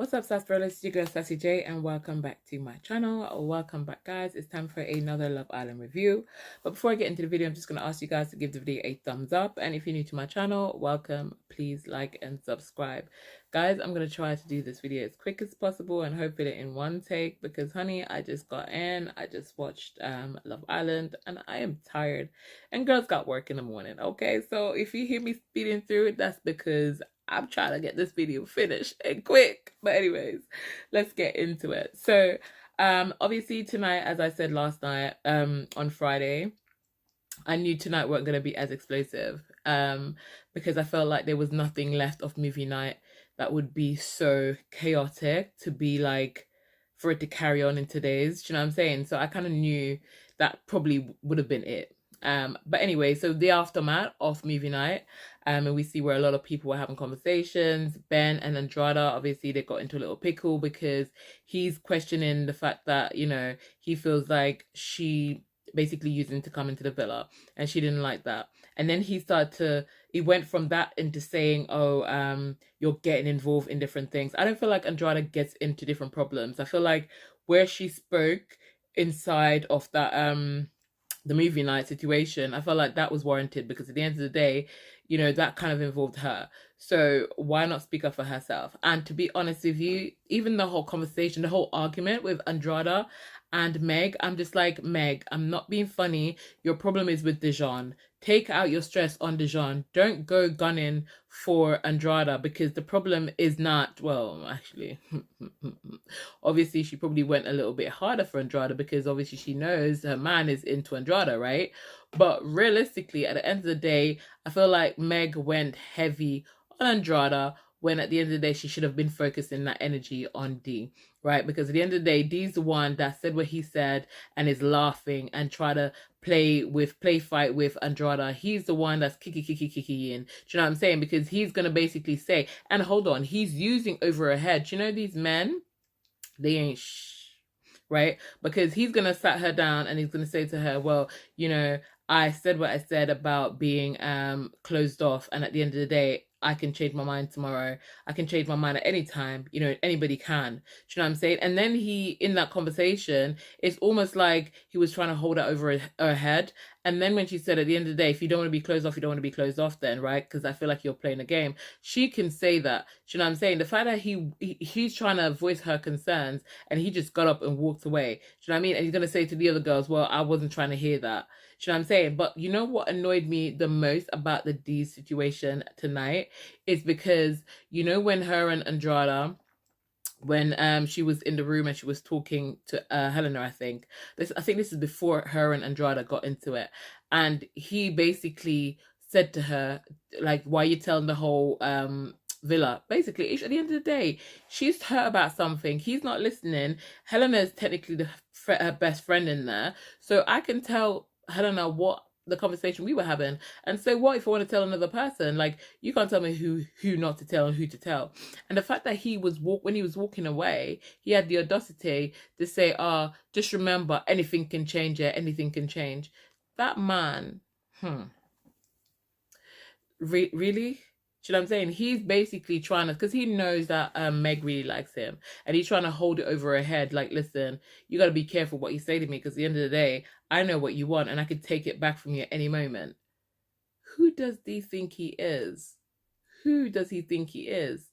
What's up, Sassy? It's your girl Sassy J, and welcome back to my channel. Welcome back, guys. It's time for another Love Island review. But before I get into the video, I'm just going to ask you guys to give the video a thumbs up. And if you're new to my channel, welcome. Please like and subscribe. Guys, I'm going to try to do this video as quick as possible and hopefully in one take because, honey, I just got in. I just watched Love Island and I am tired. And girls got work in the morning, okay? So if you hear me speeding through it, that's because I'm trying to get this video finished and quick. But anyways, let's get into it. So obviously tonight, as I said last night, on Friday, I knew tonight weren't going to be as explosive because I felt like there was nothing left of movie night that would be so chaotic to be like, for it to carry on in today's, do you know what I'm saying? So I kind of knew that probably would have been it. But anyway, so the aftermath of movie night, and we see where a lot of people were having conversations. Ben and Andrada, obviously they got into a little pickle because he's questioning the fact that, you know, he feels like she basically used him to come into the villa and she didn't like that. And then he went from that into saying, oh, you're getting involved in different things. I don't feel like Andrada gets into different problems. I feel like where she spoke inside of that, the movie night situation, I felt like that was warranted because at the end of the day, you know, that kind of involved her. So why not speak up for herself? And to be honest with you, even the whole conversation, the whole argument with Andrada and Meg, I'm just like, Meg, I'm not being funny. Your problem is with Dejon. Take out your stress on Dejon. Don't go gunning for Andrada because the problem is not, well, actually, obviously she probably went a little bit harder for Andrada because obviously she knows her man is into Andrada, right? But realistically, at the end of the day, I feel like Meg went heavy on Andrada when at the end of the day, she should have been focusing that energy on D, right? Because at the end of the day, D's the one that said what he said and is laughing and try to play fight with Andrada. He's the one that's kiki in. Do you know what I'm saying? Because he's going to basically say, and hold on, he's using over her head. Do you know these men? They ain't right? Because he's going to sat her down and he's going to say to her, well, you know, I said what I said about being closed off. And at the end of the day, I can change my mind tomorrow. I can change my mind at any time. You know, anybody can. Do you know what I'm saying? And then he, in that conversation, it's almost like he was trying to hold it over her head. And then when she said at the end of the day, if you don't want to be closed off, you don't want to be closed off then, right? Because I feel like you're playing a game. She can say that. Do you know what I'm saying? The fact that he's trying to voice her concerns and he just got up and walked away. Do you know what I mean? And he's going to say to the other girls, well, I wasn't trying to hear that. Do you know what I'm saying? But you know what annoyed me the most about the D situation tonight is because, you know, when her and Andrada, when she was in the room and she was talking to Helena, I think this is before her and Andrada got into it, and he basically said to her, like, why are you telling the whole villa? Basically, at the end of the day, she's hurt about something. He's not listening. Helena is technically her best friend in there, so I can tell Helena what the conversation we were having. And so what if I want to tell another person? Like, you can't tell me who not to tell and who to tell. And the fact that he was when he was walking away, he had the audacity to say, just remember, anything can change it, anything can change. That man, really? Do you know what I'm saying? He's basically trying to, because he knows that Meg really likes him, and he's trying to hold it over her head. Like, listen, you got to be careful what you say to me, because at the end of the day, I know what you want, and I could take it back from you at any moment. Who does he think he is? Who does he think he is?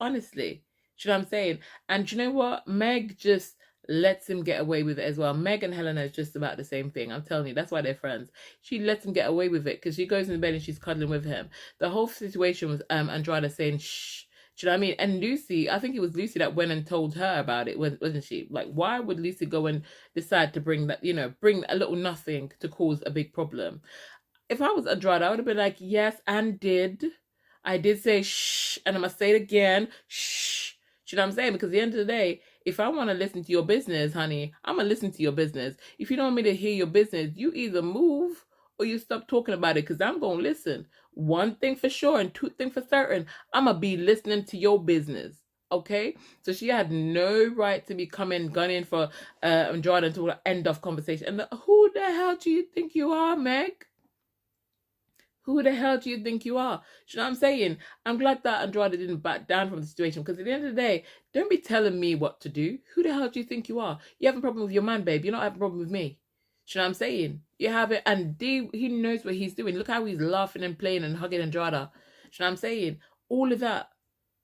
Honestly, do you know what I'm saying? And do you know what? Meg just lets him get away with it as well. Meg and Helena is just about the same thing. I'm telling you, that's why they're friends. She lets him get away with it because she goes in bed and she's cuddling with him. The whole situation was Andrada saying shh. Do you know what I mean? And Lucy, I think it was Lucy that went and told her about it, wasn't she? Like, why would Lucy go and decide to bring that, you know, bring a little nothing to cause a big problem? If I was Andrada, I would have been like, yes, and I did say shh, and I'm going to say it again, shh. Do you know what I'm saying? Because at the end of the day, if I want to listen to your business, honey, I'm going to listen to your business. If you don't want me to hear your business, you either move or you stop talking about it, because I'm going to listen. One thing for sure and two things for certain, I'm going to be listening to your business. Okay? So she had no right to be gunning for Andrada until the end of conversation. And who the hell do you think you are, Meg? Who the hell do you think you are? You know what I'm saying? I'm glad that Andrade didn't back down from the situation, because at the end of the day, don't be telling me what to do. Who the hell do you think you are? You have a problem with your man, babe. You're not having a problem with me. You know what I'm saying? You have it, and he knows what he's doing. Look how he's laughing and playing and hugging Andrade. You know what I'm saying? All of that.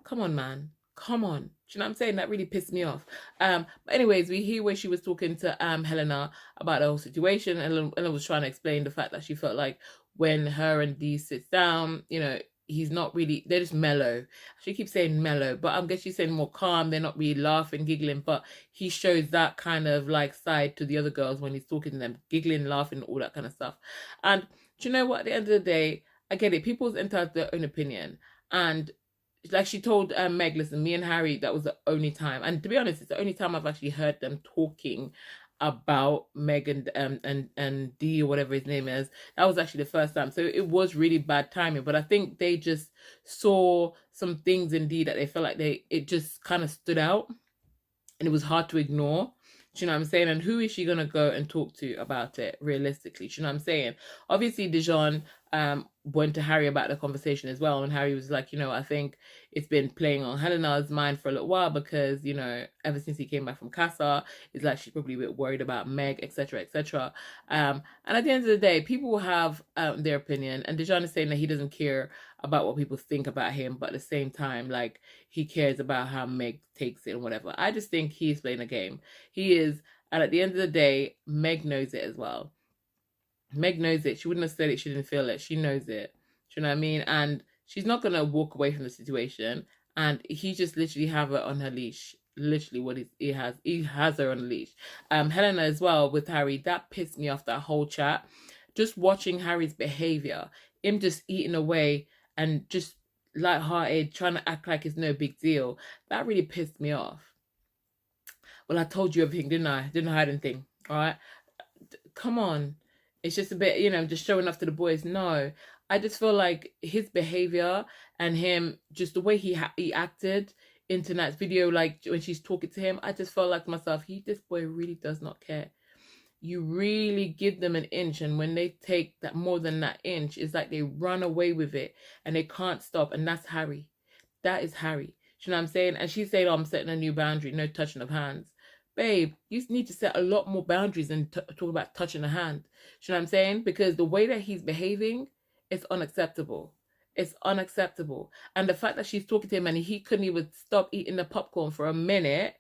Come on, man. Come on. Do you know what I'm saying? That really pissed me off. But anyways, we hear where she was talking to Helena about the whole situation, and Helena was trying to explain the fact that she felt like when her and Dee sits down, you know, he's not really, they're just mellow. She keeps saying mellow, but I guess she's saying more calm. They're not really laughing, giggling, but he shows that kind of like side to the other girls when he's talking to them, giggling, laughing, all that kind of stuff. And do you know what? At the end of the day, I get it. People's entitled to their own opinion. And like she told Meg, listen, me and Harry, that was the only time. And to be honest, it's the only time I've actually heard them talking about Meg and Dee, or whatever his name is. That was actually the first time. So it was really bad timing. But I think they just saw some things in Dee that they felt like it just kind of stood out. And it was hard to ignore. Do you know what I'm saying? And who is she going to go and talk to about it, realistically? Do you know what I'm saying? Obviously, Dejon went to Harry about the conversation as well. And Harry was like, you know, I think it's been playing on Helena's mind for a little while because, you know, ever since he came back from Casa, it's like she's probably a bit worried about Meg, etc., etc. And at the end of the day, people will have their opinion. And Dejon is saying that he doesn't care about what people think about him, but at the same time, like, he cares about how Meg takes it and whatever. I just think he's playing a game. He is, and at the end of the day, Meg knows it as well. Meg knows it. She wouldn't have said it. She didn't feel it. She knows it. Do you know what I mean? And she's not going to walk away from the situation. And he just literally have her on her leash. Literally what he has her on a leash. Helena as well with Harry, that pissed me off, that whole chat. Just watching Harry's behavior, him just eating away and just lighthearted, trying to act like it's no big deal. That really pissed me off. Well, I told you everything, didn't I? Didn't hide anything, all right? Come on. It's just a bit, you know, just showing off to the boys. No, I just feel like his behavior and him, just the way he acted in tonight's video, like when she's talking to him, I just felt like to myself, this boy really does not care. You really give them an inch, and when they take that more than that inch, it's like they run away with it and they can't stop. And that's Harry. That is Harry. You know what I'm saying? And she's saying, oh, I'm setting a new boundary, no touching of hands. Babe, you need to set a lot more boundaries than talk about touching a hand. You know what I'm saying? Because the way that he's behaving is unacceptable. It's unacceptable. And the fact that she's talking to him and he couldn't even stop eating the popcorn for a minute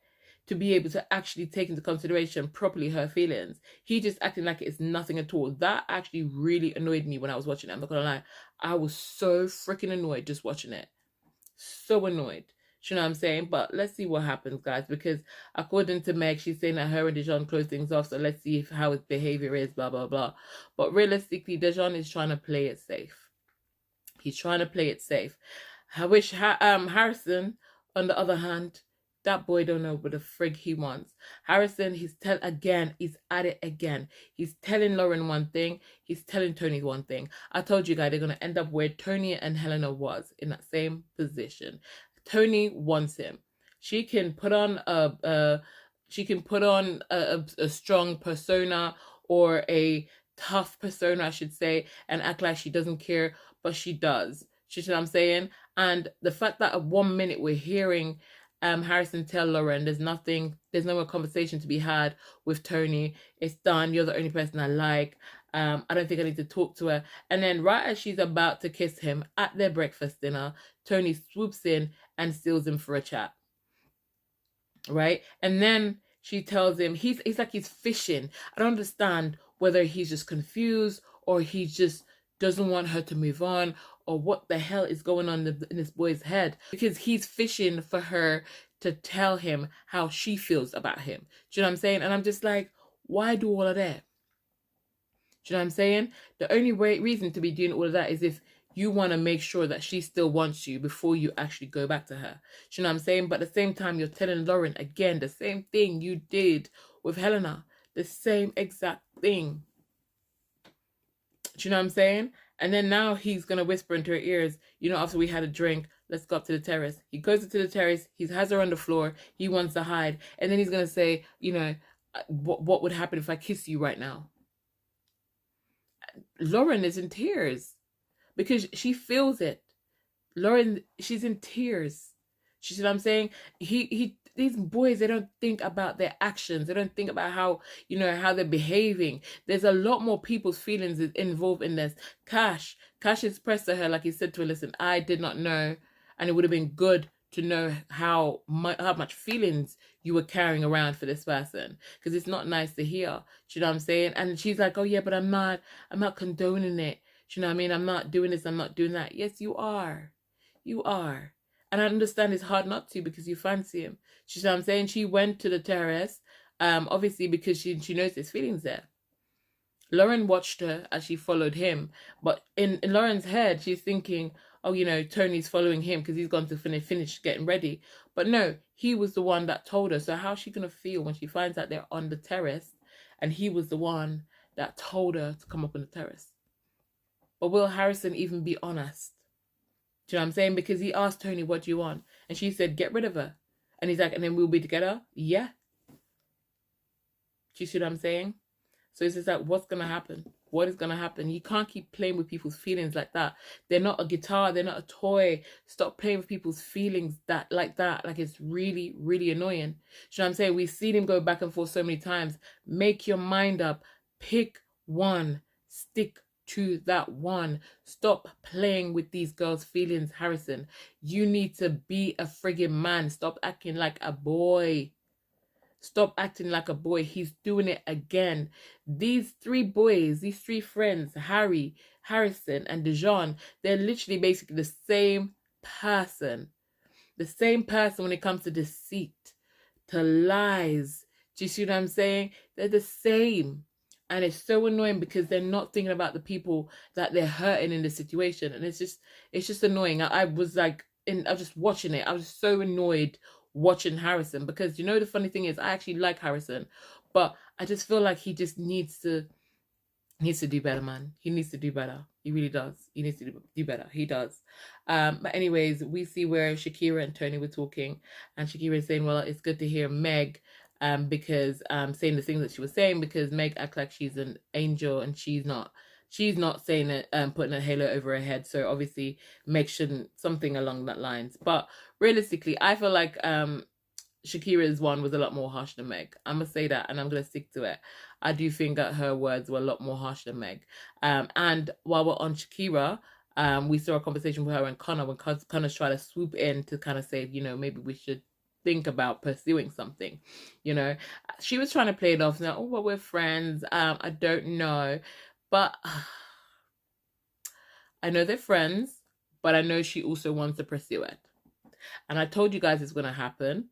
to be able to actually take into consideration properly her feelings. He just acting like it's nothing at all. That actually really annoyed me when I was watching it. I'm not gonna lie. I was so freaking annoyed just watching it. So annoyed. You know what I'm saying? But let's see what happens, guys, because according to Meg, she's saying that her and Dejon close things off, so let's see how his behavior is, blah, blah, blah. But realistically, Dejon is trying to play it safe. He's trying to play it safe. I wish Harrison, on the other hand, that boy don't know what the frig he wants. Harrison, he's at it again. He's telling Lauren one thing, he's telling Tony one thing. I told you guys, they're going to end up where Tony and Helena was, in that same position. Tony wants him. She can put on a strong persona, or a tough persona, I should say, and act like she doesn't care, but she does. You know what I'm saying? And the fact that at 1 minute we're hearing Harrison tell Lauren there's no more conversation to be had with Tony. It's done. You're the only person I like. I don't think I need to talk to her. And then right as she's about to kiss him at their breakfast dinner, Tony swoops in and steals him for a chat. Right? And then she tells him, he's like he's fishing. I don't understand whether he's just confused or he just doesn't want her to move on, or what the hell is going on in this boy's head, because he's fishing for her to tell him how she feels about him. Do you know what I'm saying? And I'm just like, why do all of that? Do you know what I'm saying? The only reason to be doing all of that is if you want to make sure that she still wants you before you actually go back to her. Do you know what I'm saying? But at the same time, you're telling Lauren again the same thing you did with Helena. The same exact thing. Do you know what I'm saying? And then now he's going to whisper into her ears, you know, after we had a drink, let's go up to the terrace. He goes up to the terrace. He has her on the floor. He wants to hide. And then he's going to say, you know, what would happen if I kiss you right now? Lauren is in tears. because she feels it. Lauren, she's in tears. She said, I'm saying, these boys, they don't think about their actions. They don't think about how, how they're behaving. There's a lot more people's feelings involved in this. Cash expressed to her, like he said to her, listen, I did not know, and it would have been good to know how much feelings you were carrying around for this person, because it's not nice to hear. You know what I'm saying? And she's like, oh yeah, but I'm not condoning it. You know what I mean? I'm not doing this, I'm not doing that. Yes, you are. You are. And I understand it's hard not to, because you fancy him. You know what I'm saying? She went to the terrace, obviously because she knows there's feelings there. Lauren watched her as she followed him, but in Lauren's head, she's thinking, oh, Tony's following him because he's gone to finish getting ready. But no, he was the one that told her. So how's she going to feel when she finds out they're on the terrace and he was the one that told her to come up on the terrace? But will Harrison even be honest? Do you know what I'm saying? Because he asked Tony, what do you want? And she said, get rid of her. And he's like, and then we'll be together? Yeah. Do you see what I'm saying? So it's just like, what's going to happen? What is going to happen? You can't keep playing with people's feelings like that. They're not a guitar. They're not a toy. Stop playing with people's feelings like that. Like, it's really, really annoying. Do you know what I'm saying? We've seen him go back and forth so many times. Make your mind up. Pick one. Stick to that one. Stop playing with these girls' feelings, Harrison. You need to be a friggin' man. Stop acting like a boy. Stop acting like a boy. He's doing it again. These three boys, these three friends, Harry, Harrison, and Dejon, they're literally basically the same person. The same person when it comes to deceit, to lies. Do you see what I'm saying? They're the same. And it's so annoying because they're not thinking about the people that they're hurting in the situation. And it's just annoying. I was like, I was just watching it. I was so annoyed watching Harrison, because the funny thing is I actually like Harrison, but I just feel like he just needs to do better, man. He needs to do better. He really does. He needs to do better. He does. But anyways, we see where Shakira and Tony were talking, and Shakira is saying, well, it's good to hear Meg, because saying the things that she was saying, because Meg acts like she's an angel and she's not saying it, putting a halo over her head. So obviously Meg shouldn't, something along that lines. But realistically, I feel like Shakira's one was a lot more harsh than Meg. I'm gonna say that, and I'm gonna stick to it. I do think that her words were a lot more harsh than Meg. And while we're on Shakira, we saw a conversation with her and Connor, when Connor's trying to swoop in to kind of say, maybe we should think about pursuing something. She was trying to play it off now, oh, well, we're friends. I don't know. But I know they're friends, but I know she also wants to pursue it. And I told you guys it's going to happen.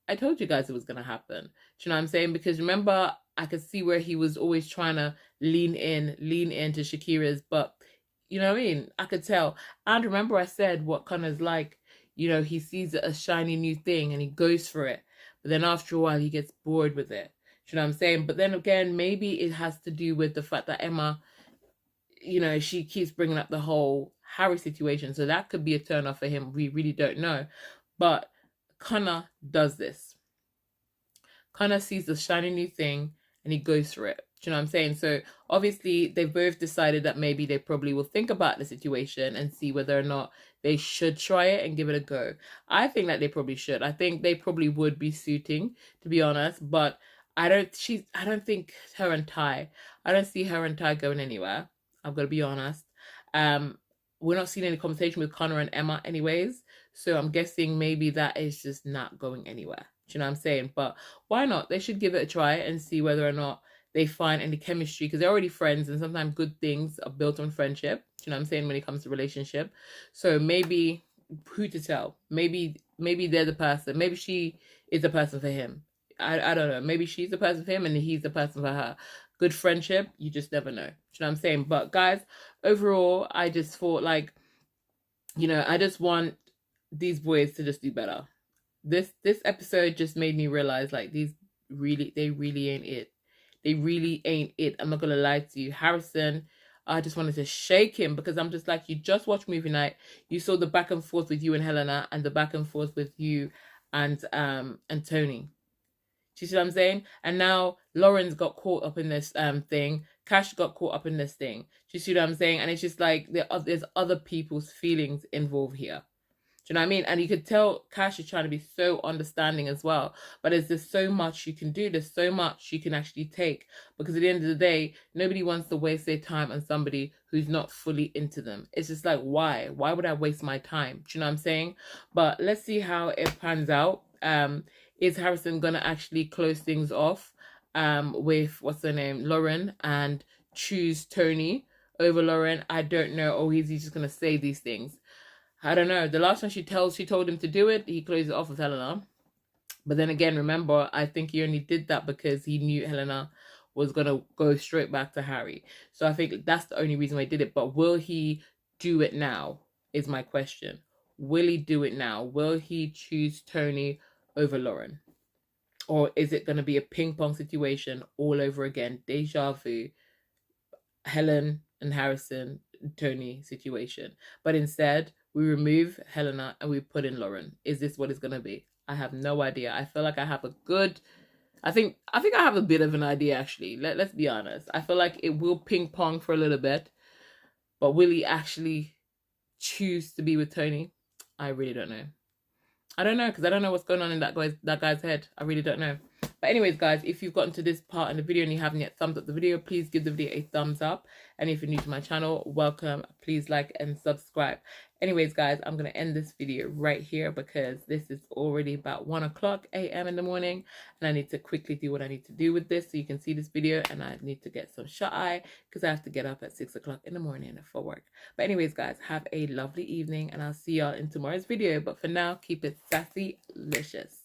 I told you guys it was going to happen. Do you know what I'm saying? Because remember, I could see where he was always trying to lean into Shakira's, but you know what I mean? I could tell. And remember I said what Connor's like, he sees a shiny new thing and he goes for it. But then after a while, he gets bored with it. Do you know what I'm saying? But then again, maybe it has to do with the fact that Emma, she keeps bringing up the whole Harry situation. So that could be a turn off for him. We really don't know. But Connor does this. Connor sees the shiny new thing and he goes for it. Do you know what I'm saying? So obviously they've both decided that maybe they probably will think about the situation and see whether or not they should try it and give it a go. I think that they probably should. I think they probably would be suiting, to be honest. But I don't think her and Ty, I don't see her and Ty going anywhere. I've got to be honest. We're not seeing any conversation with Connor and Emma anyways. So I'm guessing maybe that is just not going anywhere. Do you know what I'm saying? But why not? They should give it a try and see whether or not they find any chemistry, because they're already friends and sometimes good things are built on friendship. Do you know what I'm saying? When it comes to relationship. So maybe, who to tell? Maybe they're the person. Maybe she is the person for him. I don't know. Maybe she's the person for him and he's the person for her. Good friendship, you just never know. Do you know what I'm saying? But guys, overall, I just thought like, I just want these boys to just do better. This episode just made me realize like they really ain't it. They really ain't it. I'm not gonna lie to you. Harrison, I just wanted to shake him, because I'm just like, you just watched movie night. You saw the back and forth with you and Helena and the back and forth with you and Tony. Do you see what I'm saying? And now Lauren's got caught up in this thing. Cash got caught up in this thing. Do you see what I'm saying? And it's just like there's other people's feelings involved here. Do you know what I mean? And you could tell Cash is trying to be so understanding as well. But there's just so much you can do. There's so much you can actually take. Because at the end of the day, nobody wants to waste their time on somebody who's not fully into them. It's just like, why? Why would I waste my time? Do you know what I'm saying? But let's see how it pans out. Is Harrison going to actually close things off with, what's her name, Lauren, and choose Tony over Lauren? I don't know. Or is he just going to say these things? I don't know. The last time she told him to do it, he closed it off with Helena. But then again, remember, I think he only did that because he knew Helena was going to go straight back to Harry. So I think that's the only reason why he did it. But will he do it now is my question. Will he do it now? Will he choose Tony over Lauren? Or is it going to be a ping pong situation all over again? Deja vu. Helen and Harrison, Tony situation. But instead, we remove Helena and we put in Lauren. Is this what it's going to be? I have no idea. I feel like I have a good... I think I have a bit of an idea, actually. Let's be honest. I feel like it will ping pong for a little bit. But will he actually choose to be with Tony? I really don't know. I don't know, because I don't know what's going on in that guy's head. I really don't know. But anyways, guys, if you've gotten to this part in the video and you haven't yet thumbs up the video, please give the video a thumbs up. And if you're new to my channel, welcome. Please like and subscribe. Anyways, guys, I'm going to end this video right here because this is already about 1:00 a.m. in the morning. And I need to quickly do what I need to do with this so you can see this video. And I need to get some shut-eye because I have to get up at 6 o'clock in the morning for work. But anyways, guys, have a lovely evening. And I'll see y'all in tomorrow's video. But for now, keep it sassy-licious.